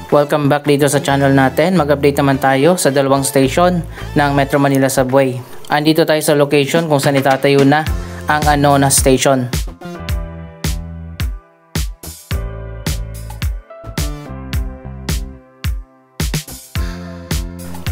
Welcome back dito sa channel natin. Mag-update naman tayo sa dalawang station ng Metro Manila Subway. Andito tayo sa location kung saan itatayo na ang Anona Station.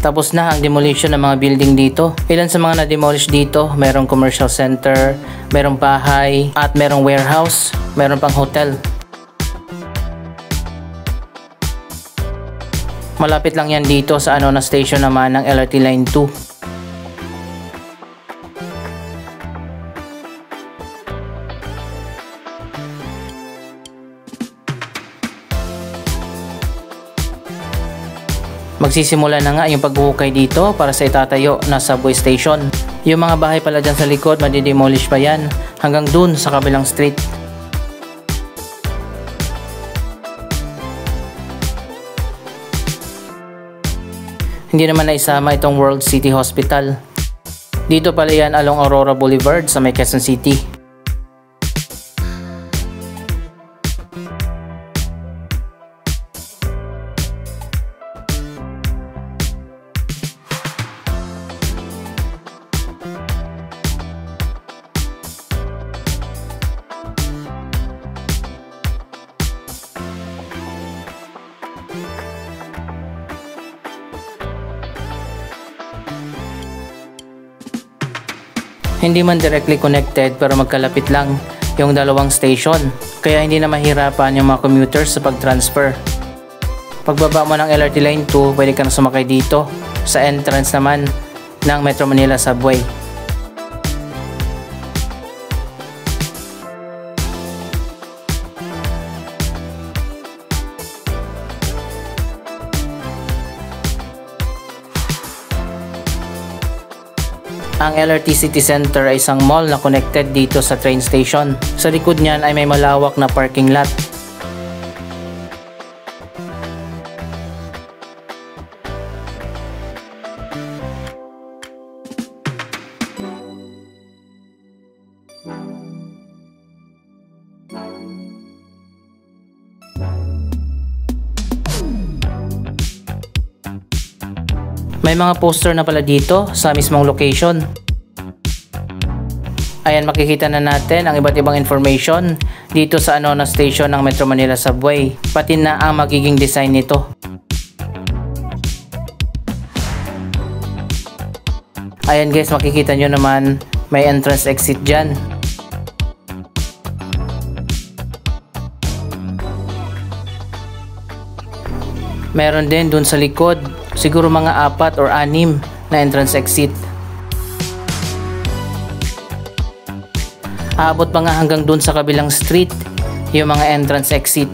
Tapos na ang demolition ng mga building dito. Ilan sa mga na-demolish dito, merong commercial center, merong bahay, at merong warehouse, meron pang hotel. Malapit lang yan dito sa Anona Station naman ng LRT Line 2. Magsisimula na nga yung paghuhukay dito para sa itatayo na subway station. Yung mga bahay pala dyan sa likod, madidemolish pa yan hanggang dun sa kabilang street. Hindi naman naisama itong World City Hospital. Dito pala yan along Aurora Boulevard sa may Quezon City. Hindi man directly connected pero magkalapit lang yung dalawang station, kaya hindi na mahirapan yung mga commuters sa pag-transfer. Pagbaba mo ng LRT Line 2, pwede ka na sumakay dito sa entrance naman ng Metro Manila Subway. Ang LRT City Center ay isang mall na connected dito sa train station. Sa likod niyan ay may malawak na parking lot. May mga poster na pala dito sa mismong location. Ayan, makikita na natin ang iba't ibang information dito sa Anona Station ng Metro Manila Subway, pati na ang magiging design nito. Ayan guys, makikita nyo naman may entrance exit dyan. Meron din dun sa likod, siguro mga 4 or 6 na entrance exit. Aabot pa nga hanggang dun sa kabilang street yung mga entrance exit.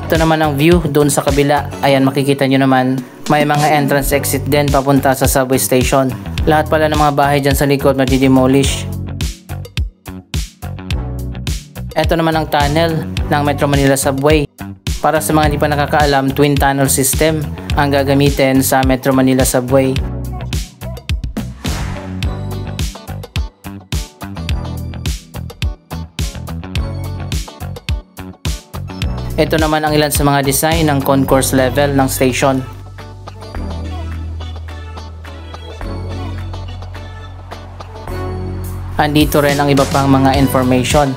Ito naman ang view dun sa kabila. Ayan, makikita nyo naman may mga entrance exit din papunta sa subway station. Lahat pala ng mga bahay dyan sa likod madidemolish. Ito naman ang tunnel ng Metro Manila Subway. Para sa mga hindi pa nakakaalam, twin tunnel system ang gagamitin sa Metro Manila Subway. Ito naman ang ilan sa mga design ng concourse level ng station. Andito rin ang iba pang mga information.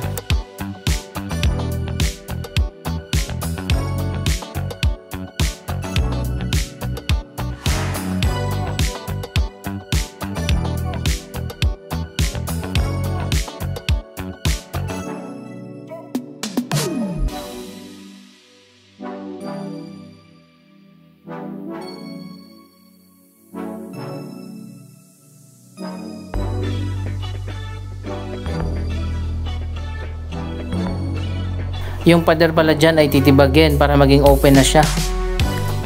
Yung pader pala dyan ay titibagin para maging open na siya.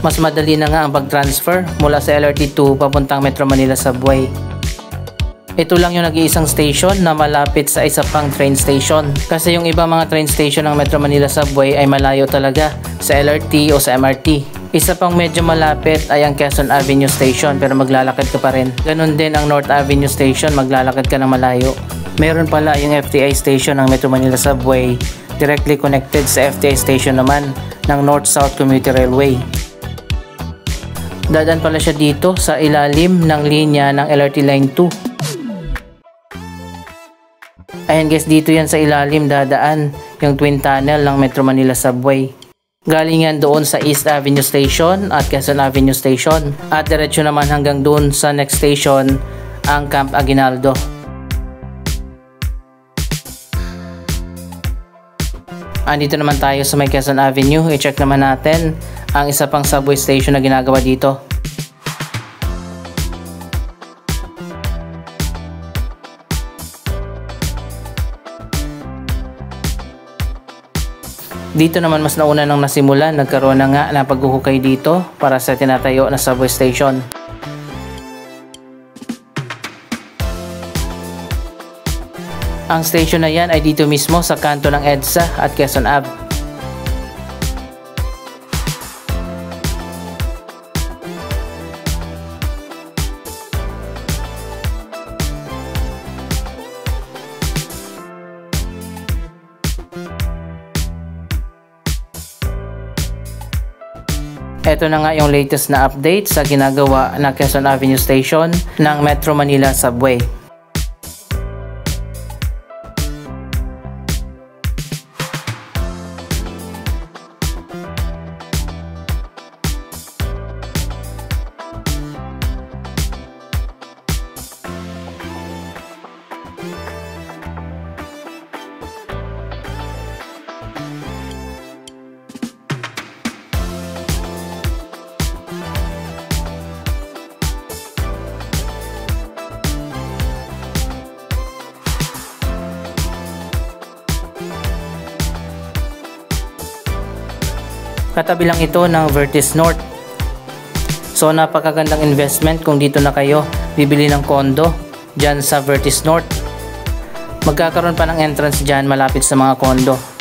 Mas madali na nga ang pag-transfer mula sa LRT 2 papuntang Metro Manila Subway. Ito lang yung nag-iisang station na malapit sa isa pang train station. Kasi yung iba mga train station ng Metro Manila Subway ay malayo talaga sa LRT o sa MRT. Isa pang medyo malapit ay ang Quezon Avenue Station pero maglalakad ka pa rin. Ganon din ang North Avenue Station, maglalakad ka na malayo. Meron pala yung FTI station ng Metro Manila Subway directly connected sa FTI station naman ng North-South Commuter Railway. Dadaan pala siya dito sa ilalim ng linya ng LRT Line 2. Ayan guys, dito yan sa ilalim dadaan yung twin tunnel ng Metro Manila Subway. Galing yan doon sa East Avenue Station at Quezon Avenue Station at diretso naman hanggang doon sa next station ang Camp Aguinaldo. Andito naman tayo sa may Quezon Avenue. I-check naman natin ang isa pang subway station na ginagawa dito. Dito naman mas nauna nang nasimulan, nagkaroon na nga ng paghuhukay dito para sa tinatayo na subway station. Ang station na yan ay dito mismo sa kanto ng EDSA at Quezon Ave. Ito na nga yung latest na update sa ginagawa na Quezon Avenue Station ng Metro Manila Subway. Katabi lang ito ng Vertis North. So napakagandang investment kung dito na kayo bibili ng kondo dyan sa Vertis North. Magkakaroon pa ng entrance dyan malapit sa mga kondo.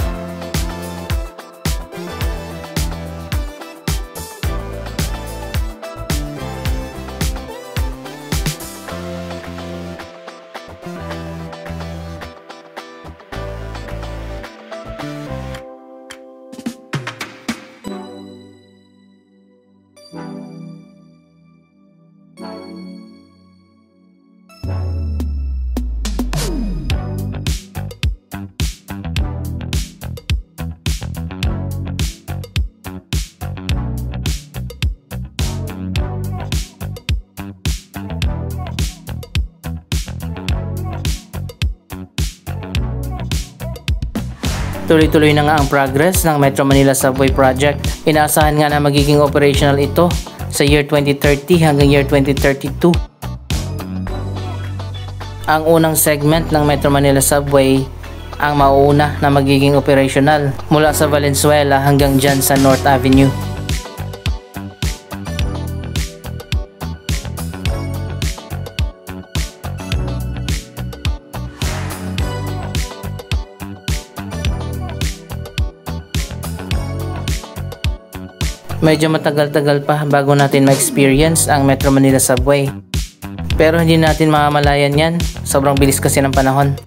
Tuloy-tuloy na nga ang progress ng Metro Manila Subway Project. Inaasahan nga na magiging operational ito sa year 2030 hanggang year 2032. Ang unang segment ng Metro Manila Subway ang mauuna na magiging operational mula sa Valenzuela hanggang dyan sa North Avenue. Medyo matagal-tagal pa bago natin ma-experience ang Metro Manila Subway. Pero hindi natin mamamalayan yan, sobrang bilis kasi ng panahon.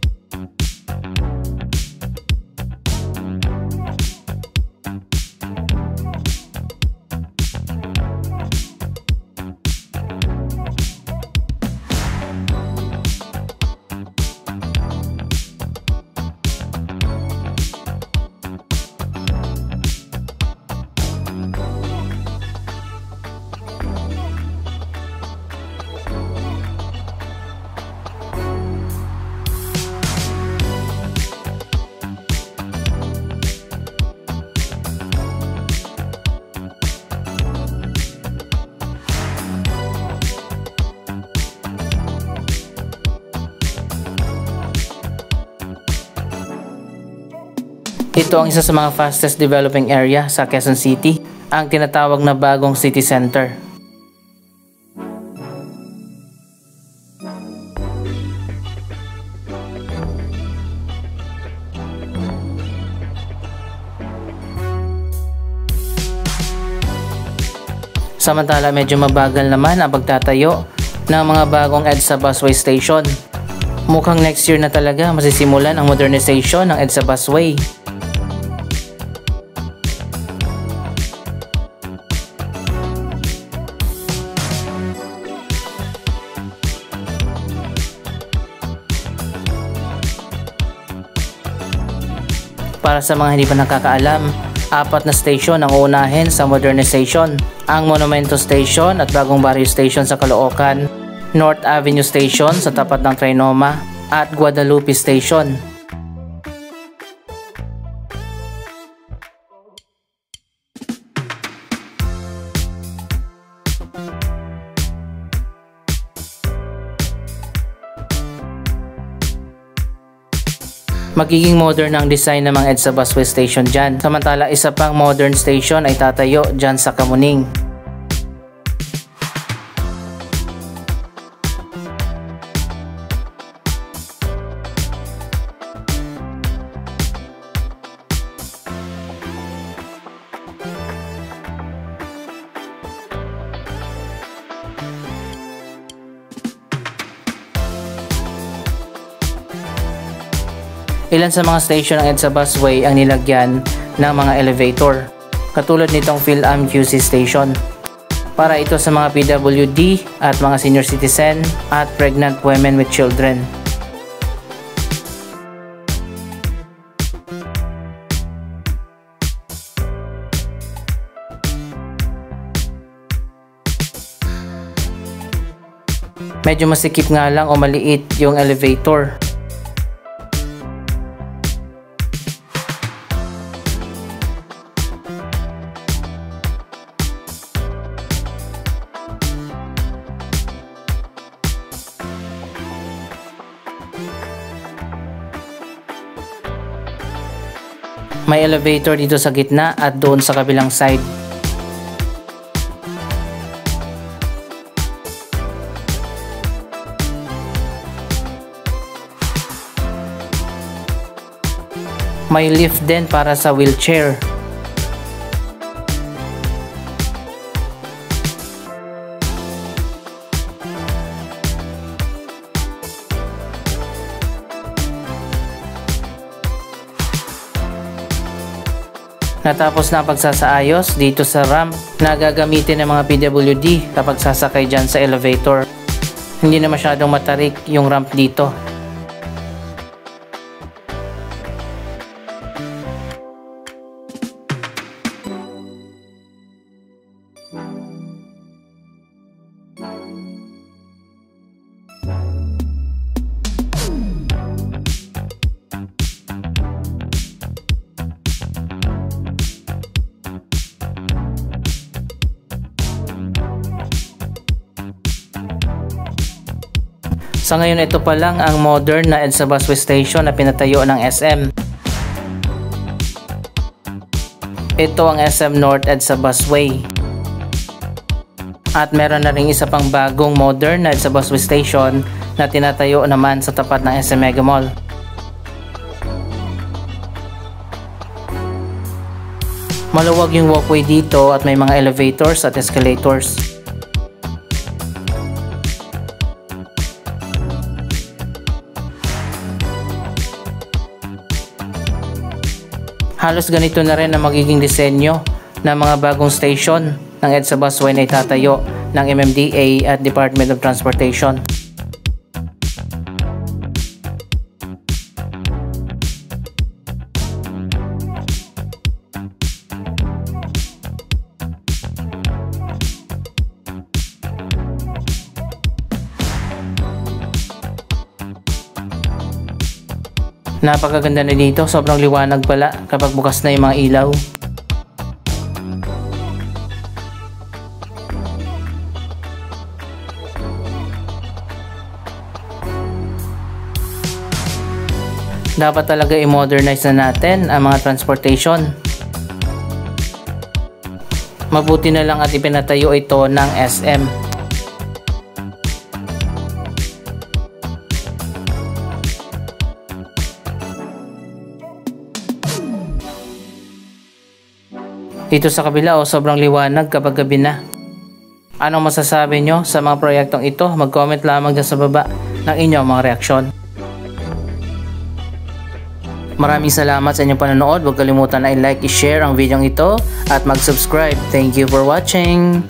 Ito ang isa sa mga fastest developing area sa Quezon City, ang tinatawag na bagong city center. Samantala medyo mabagal naman ang pagtatayo ng mga bagong EDSA busway station Mukhang next year na talaga masisimulan ang modernization ng EDSA busway. Para sa mga hindi pa nakakaalam, 4 na station ang uunahin sa modernization. Ang Monumento Station at Bagong Barrio Station sa Caloocan, North Avenue Station sa tapat ng Trinoma, at Guadalupe Station. Magiging modern ang design ng mga EDSA busway station dyan. Samantala isa pang modern station ay tatayo dyan sa Kamuning. Ilan sa mga station ng EDSA busway ang nilagyan ng mga elevator, katulad nitong PhilAm QC Station. Para ito sa mga PWD at mga senior citizen at pregnant women with children. Medyo masikip nga lang o maliit yung elevator. May elevator dito sa gitna at doon sa kabilang side. May lift din para sa wheelchair. Natapos na ang pagsasaayos dito sa ramp na gagamitin ng mga PWD kapag sasakay dyan sa elevator. Hindi na masyadong matarik yung ramp dito. Sa ngayon ito pa lang ang modern na EDSA busway station na pinatayo ng SM. Ito ang SM North EDSA busway. At meron na rin isa pang bagong modern na EDSA busway station na tinatayo naman sa tapat ng SM Mega Mall. Maluwag yung walkway dito at may mga elevators at escalators. Halos ganito na rin ang magiging disenyo ng mga bagong station ng EDSA busway na itatayo ng MMDA at Department of Transportation. Napakaganda na dito, sobrang liwanag pala kapag bukas na yung mga ilaw. Dapat talaga i-modernize na natin ang mga transportation. Mabuti na lang at ipinatayo ito ng SM. Dito sa kabila sobrang liwanag kapag gabi na. Anong masasabi nyo sa mga proyektong ito? Mag-comment lamang dyan sa baba ng inyong mga reaksyon. Maraming salamat sa inyong panonood. Huwag kalimutan na i-like, i-share ang video ito at mag-subscribe. Thank you for watching!